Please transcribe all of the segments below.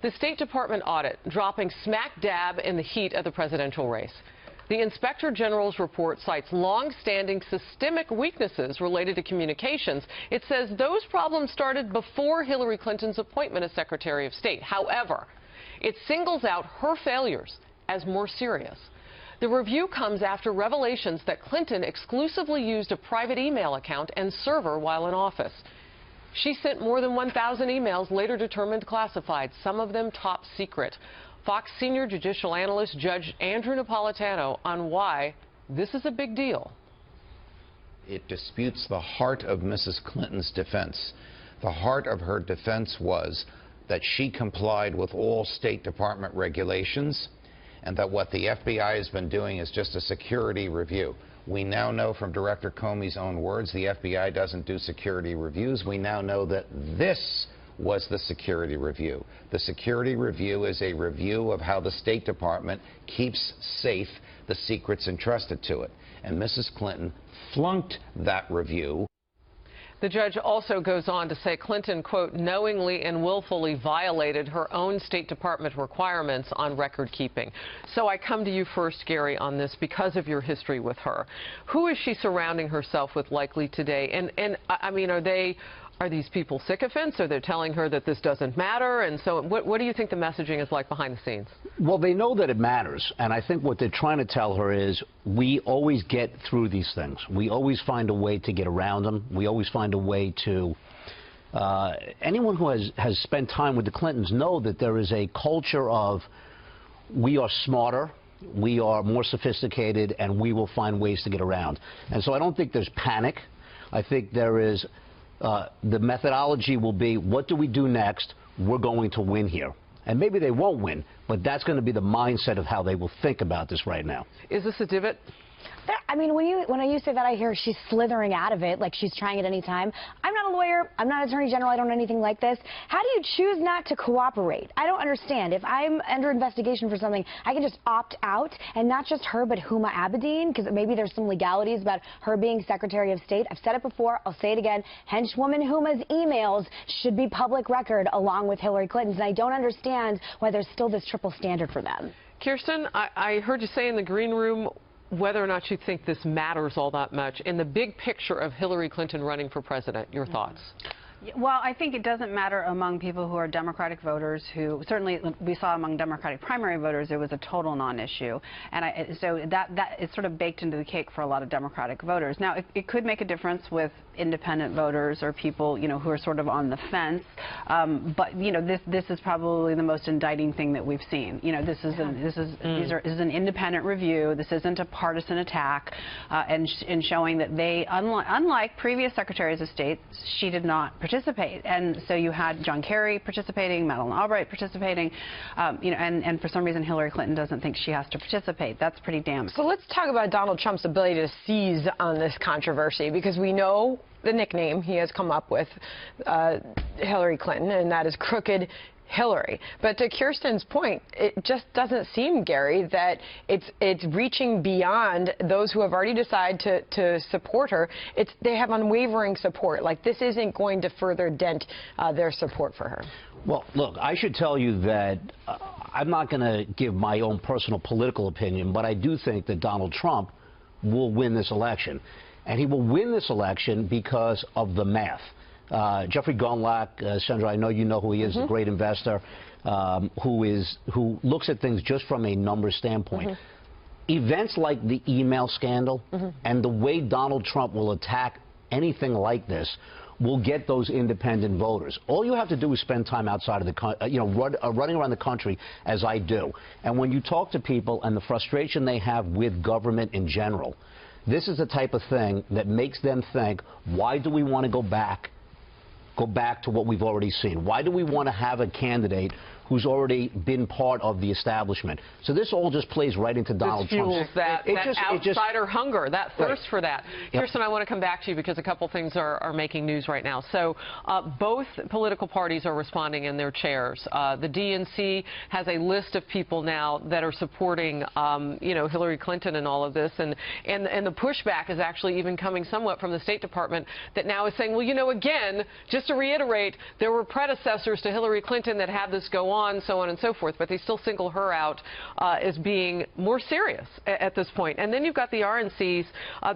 The State Department audit dropping smack dab in the heat of the presidential race. The Inspector General's report cites long-standing systemic weaknesses related to communications. It says those problems started before Hillary Clinton's appointment as Secretary of State. However, it singles out her failures as more serious. The review comes after revelations that Clinton exclusively used a private email account and server while in office. She sent more than 1,000 emails later determined classified, some of them top secret. Fox senior judicial analyst Judge Andrew Napolitano on why this is a big deal. It disputes the heart of Mrs. Clinton's defense. The heart of her defense was that she complied with all State Department regulations and that what the FBI has been doing is just a security review. We now know from Director Comey's own words the FBI doesn't do security reviews. We now know that this was the security review. The security review is a review of how the State Department keeps safe the secrets entrusted to it. And Mrs. Clinton flunked that review. The judge also goes on to say Clinton, quote, knowingly and willfully violated her own State Department requirements on record keeping. So I come to you first, Gary, on this because of your history with her. Who is she surrounding herself with likely today? And I mean, are these people sycophants? Are they telling her that this doesn't matter? And so what do you think the messaging is like behind the scenes? Well, they know that it matters. And I think what they're trying to tell her is we always get through these things. We always find a way to get around them. We always find a way to... anyone who has spent time with the Clintons know that there is a culture of we are smarter, we are more sophisticated, and we will find ways to get around. And so I don't think there's panic. I think there is... the methodology will be, what do we do next? We're going to win here. And maybe they won't win, but that's going to be the mindset of how they will think about this right now. Is this a divot? I mean, when you say that, I hear she's slithering out of it, like she's trying at any time. I'm not a lawyer. I'm not Attorney General. I don't know anything like this. How do you choose not to cooperate? I don't understand. If I'm under investigation for something, I can just opt out, and not just her, but Huma Abedin, because maybe there's some legalities about her being Secretary of State. I've said it before. I'll say it again. Henchwoman Huma's emails should be public record along with Hillary Clinton's, and I don't understand why there's still this triple standard for them. Kirsten, I heard you say in the green room whether or not you think this matters all that much. In the big picture of Hillary Clinton running for president, your thoughts? Well, I think it doesn't matter among people who are Democratic voters who, certainly we saw among Democratic primary voters, it was a total non-issue. And so that is sort of baked into the cake for a lot of Democratic voters. Now, it could make a difference with independent voters or people, you know, who are sort of on the fence. But, you know, this is probably the most indicting thing that we've seen. You know, this is an independent review. This isn't a partisan attack, and showing that they, unlike previous secretaries of state, she did not participate. And so you had John Kerry participating, Madeleine Albright participating, you know, and for some reason Hillary Clinton doesn't think she has to participate. That's pretty damn. So let's talk about Donald Trump's ability to seize on this controversy, because we know the nickname he has come up with Hillary Clinton, and that is Crooked Hillary. But to Kirsten's point, it just doesn't seem, Gary, that it's reaching beyond those who have already decided to support her. They have unwavering support. Like, this isn't going to further dent their support for her. Well, look, I should tell you that I'm not going to give my own personal political opinion, but I do think that Donald Trump will win this election. And he will win this election because of the math. Jeffrey Gundlach, Sandra, I know you know who he is, a great investor who looks at things just from a number standpoint. Events like the email scandal and the way Donald Trump will attack anything like this will get those independent voters. All you have to do is spend time outside of the country, you know, running around the country as I do. And when you talk to people and the frustration they have with government in general, this is the type of thing that makes them think, why do we want to go back to what we've already seen? Why do we want to have a candidate who's already been part of the establishment? So this all just plays right into Donald Trump's. Fuels that outsider hunger, that thirst for that. Yep. Kirsten, I want to come back to you because a couple things are making news right now. So both political parties are responding in their chairs. The DNC has a list of people now that are supporting, you know, Hillary Clinton and all of this, and the pushback is actually even coming somewhat from the State Department that now is saying, well, you know, again, just to reiterate, there were predecessors to Hillary Clinton that had this go on. on, so on and so forth, but they still single her out as being more serious at this point. And then you've got the RNCs.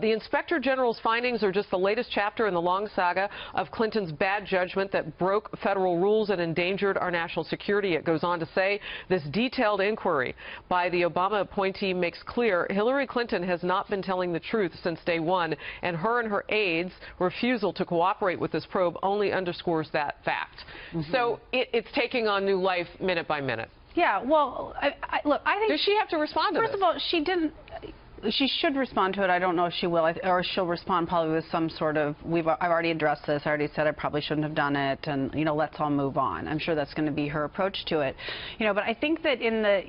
The Inspector General's findings are just the latest chapter in the long saga of Clinton's bad judgment that broke federal rules and endangered our national security. It goes on to say this detailed inquiry by the Obama appointee makes clear Hillary Clinton has not been telling the truth since day one, and her aides' refusal to cooperate with this probe only underscores that fact. So it's taking on new life minute by minute. Yeah, well, look, I think... Does she have to respond to this? First of all, she didn't... She should respond to it. I don't know if she will, or she'll respond probably with some sort of, I've already addressed this. I already said I probably shouldn't have done it, and let's all move on. I'm sure that's going to be her approach to it. But I think that in the,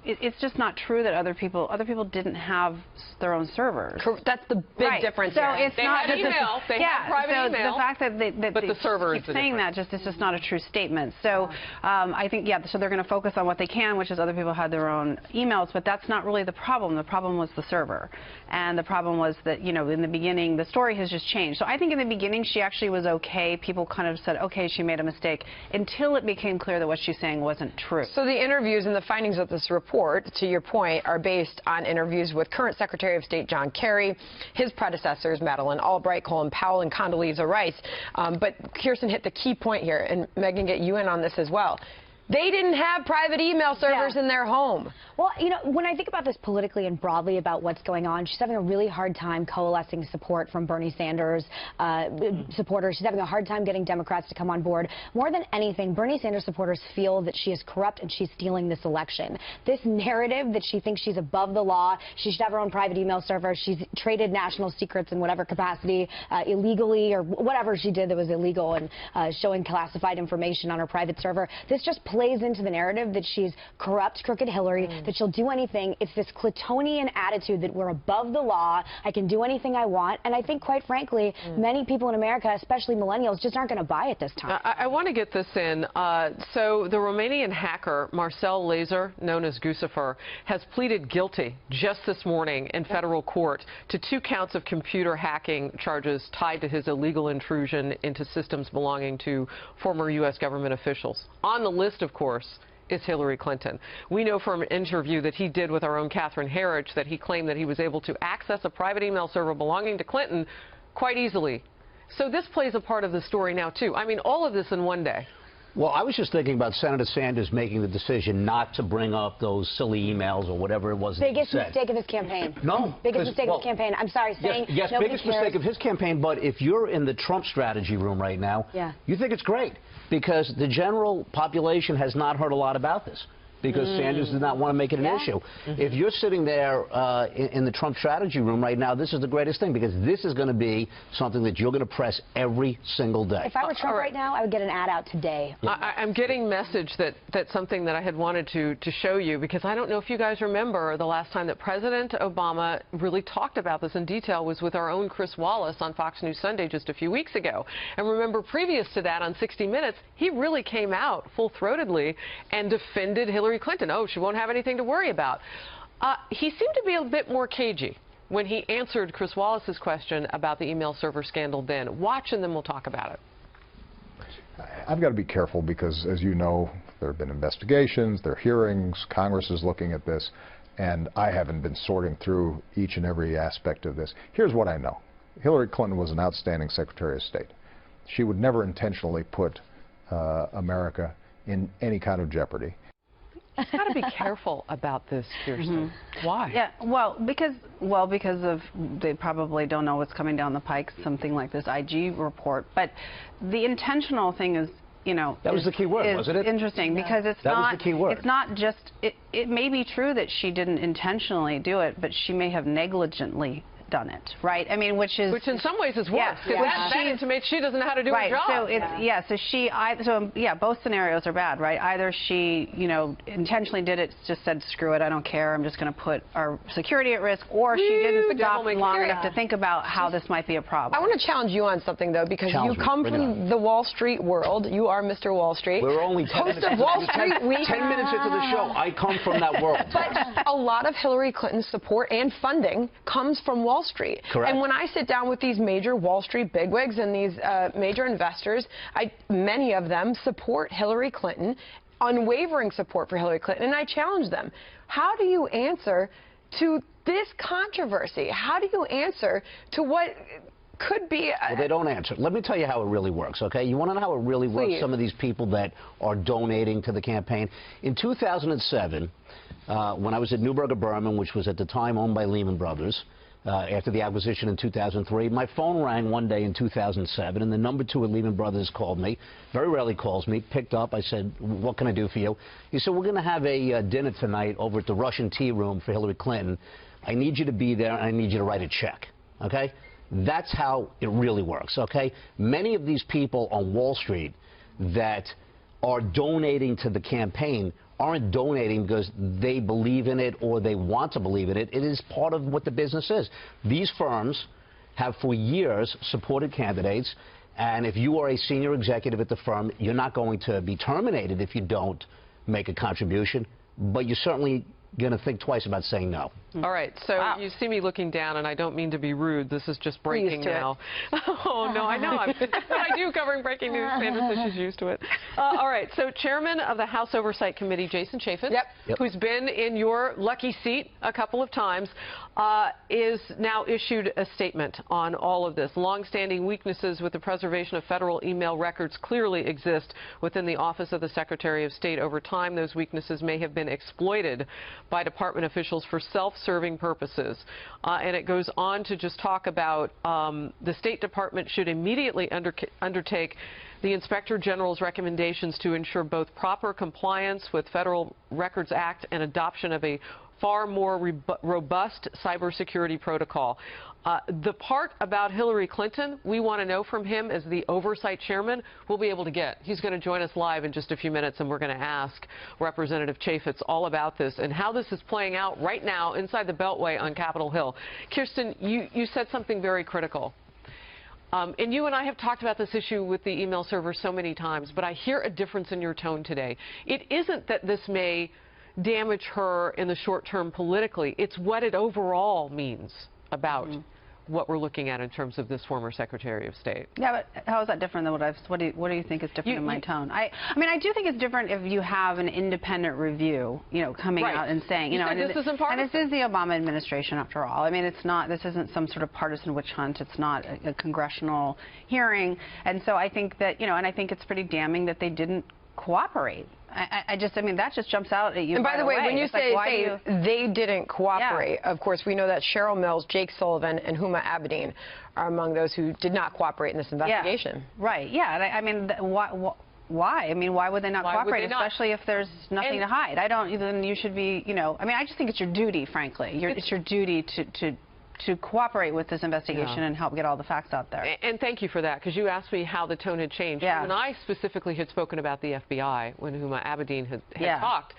it's just not true that other people didn't have their own servers. That's the big difference. So here. it's not have email. They have private email. The fact that they the server keep saying that it's just not a true statement. So I think so they're going to focus on what they can, which is other people had their own emails, but that's not really the problem. The problem was the server. And the problem was that, in the beginning, the story has just changed. So I think in the beginning, she actually was okay. People kind of said, okay, she made a mistake, until it became clear that what she's saying wasn't true. So the interviews and the findings of this report, to your point, are based on interviews with current Secretary of State John Kerry, his predecessors, Madeleine Albright, Colin Powell, and Condoleezza Rice. But Kirsten hit the key point here, and Megan, get you in on this as well. They didn't have private email servers in their home. Well, when I think about this politically and broadly about what's going on, she's having a really hard time coalescing support from Bernie Sanders supporters. She's having a hard time getting Democrats to come on board. More than anything, Bernie Sanders supporters feel that she is corrupt and she's stealing this election. This narrative that she thinks she's above the law, she should have her own private email server, she's traded national secrets in whatever capacity illegally, or whatever she did that was illegal, and showing classified information on her private server. This just plays into the narrative that she's corrupt, crooked Hillary, that she'll do anything. It's this Clintonian attitude that we're above the law, I can do anything I want, and I think, quite frankly, many people in America, especially millennials, just aren't going to buy it this time. I want to get this in. So the Romanian hacker, Marcel Laser, known as Guccifer, has pleaded guilty just this morning in federal court to 2 counts of computer hacking charges tied to his illegal intrusion into systems belonging to former U.S. government officials. On the list, of course, is Hillary Clinton. We know from an interview that he did with our own Catherine Herridge that he claimed that he was able to access a private email server belonging to Clinton quite easily. So this plays a part of the story now, too. I mean, all of this in one day. Well, I was just thinking about Senator Sanders making the decision not to bring up those silly emails or whatever it was. Biggest mistake of his campaign. No. Biggest mistake of his campaign. I'm sorry, saying yes, biggest mistake of his campaign, but if you're in the Trump strategy room right now, you think it's great, because the general population has not heard a lot about this, because Sanders did not want to make it an issue. If you're sitting there in the Trump strategy room right now, this is the greatest thing, because this is going to be something that you're going to press every single day. If I were Trump right now, I would get an ad out today. I'm getting message that's something that I had wanted to show you, because I don't know if you guys remember the last time that President Obama really talked about this in detail was with our own Chris Wallace on Fox News Sunday just a few weeks ago. And remember, previous to that on 60 Minutes, he really came out full-throatedly and defended Hillary Clinton. Oh, she won't have anything to worry about. He seemed to be a bit more cagey when he answered Chris Wallace's question about the email server scandal then. Watch, and then we'll talk about it. I've got to be careful because, as you know, there have been investigations, there are hearings, Congress is looking at this, and I haven't been sorting through each and every aspect of this. Here's what I know. Hillary Clinton was an outstanding Secretary of State. She would never intentionally put America in any kind of jeopardy. You've got to be careful about this, Kirsten. Why? Yeah, well, because of they probably don't know what's coming down the pike, something like this IG report. But the intentional thing is, that was the key word, wasn't it? Interesting, because it's that not. Was the key word. It's not just. It may be true that she didn't intentionally do it, but she may have negligently done it, right? I mean, which in some ways is worse, because that intimates she doesn't know how to do her job. So it's both scenarios are bad, right? Either she, intentionally did it, just said, screw it, I don't care, I'm just going to put our security at risk, or she didn't stop long enough to think about how this might be a problem. I want to challenge you on something, though, because you come from the Wall Street world. You are Mr. Wall Street. We're only 10 minutes into the show. I come from that world. But a lot of Hillary Clinton's support and funding comes from Wall Street. Correct. And when I sit down with these major Wall Street bigwigs and these major investors, many of them support Hillary Clinton unwavering support for Hillary Clinton, and I challenge them. How do you answer to this controversy? How do you answer to what could be Well, they don't answer. Let me tell you how it really works, okay? You want to know how it really works? Please. Some of these people that are donating to the campaign. In 2007, when I was at Neuberger Berman, which was at the time owned by Lehman Brothers, after the acquisition in 2003, my phone rang one day in 2007, and the number 2 at Lehman Brothers called me. Very rarely calls me. Picked up. I said, "What can I do for you?" He said, "We're going to have a dinner tonight over at the Russian Tea Room for Hillary Clinton. I need you to be there, and I need you to write a check." Okay? That's how it really works, okay? Many of these people on Wall Street that are donating to the campaign aren't donating because they believe in it or they want to believe in it. It is part of what the business is. These firms have for years supported candidates, and if you are a senior executive at the firm, you're not going to be terminated if you don't make a contribution, but you're certainly going to think twice about saying no. All right, so you see me looking down, and I don't mean to be rude. This is just breaking now. Oh, no, I know. I do covering breaking news. Sandra says she's used to it. All right, so Chairman of the House Oversight Committee, Jason Chaffetz, who's been in your lucky seat a couple of times, is now issued a statement on all of this. Longstanding weaknesses with the preservation of federal email records clearly exist within the Office of the Secretary of State. Over time, those weaknesses may have been exploited by department officials for self-serving purposes. And it goes on to just talk about the State Department should immediately undertake the Inspector General's recommendations to ensure both proper compliance with Federal Records Act and adoption of a far more robust cybersecurity protocol. The part about Hillary Clinton, we want to know from him as the Oversight Chairman, we'll be able to get. He's going to join us live in just a few minutes, and we're going to ask Representative Chaffetz all about this and how this is playing out right now inside the Beltway on Capitol Hill. Kirsten, you said something very critical. And you and I have talked about this issue with the email server so many times, but I hear a difference in your tone today. It isn't that this may damage her in the short term politically. It's what it overall means about what we're looking at in terms of this former Secretary of State. Yeah, but how is that different than what do you think is different in my tone? I mean, I do think it's different if you have an independent review, coming out and saying, and this isn't part and this is the Obama administration after all. I mean, it's not, this isn't some sort of partisan witch hunt. It's not a congressional hearing. And so I think that, and I think it's pretty damning that they didn't cooperate. I mean, that just jumps out at you. And by the way, when you say they didn't cooperate, of course, we know that Cheryl Mills, Jake Sullivan, and Huma Abedin are among those who did not cooperate in this investigation. Yeah. Right. Yeah. And I mean, why? I mean, why would they not cooperate, especially if there's nothing to hide? I don't. Then you should be. I mean, I just think it's your duty, frankly. It's your duty to cooperate with this investigation and help get all the facts out there. And thank you for that, because you asked me how the tone had changed. Yeah. And I specifically had spoken about the FBI when Huma Abedin had talked.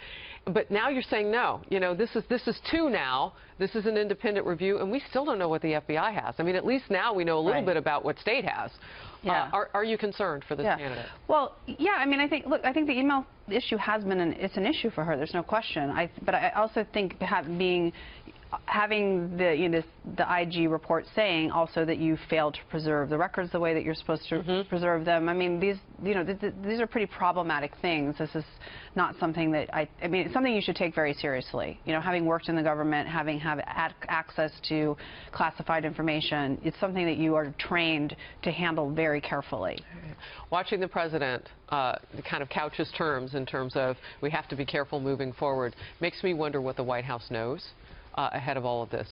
But now you're saying no. This is 2 now. This is an independent review, and we still don't know what the FBI has. I mean, at least now we know a little bit about what State has. Yeah. Are you concerned for this candidate? Well, yeah. I mean, I think the email issue has been it's an issue for her. There's no question. But I also think having the IG report saying also that you failed to preserve the records the way that you're supposed to preserve them. I mean, these are pretty problematic things. This is not something that I mean, it's something you should take very seriously. Having worked in the government, having access to classified information, it's something that you are trained to handle very carefully. Watching the president kind of couch his terms in terms of we have to be careful moving forward makes me wonder what the White House knows ahead of all of this.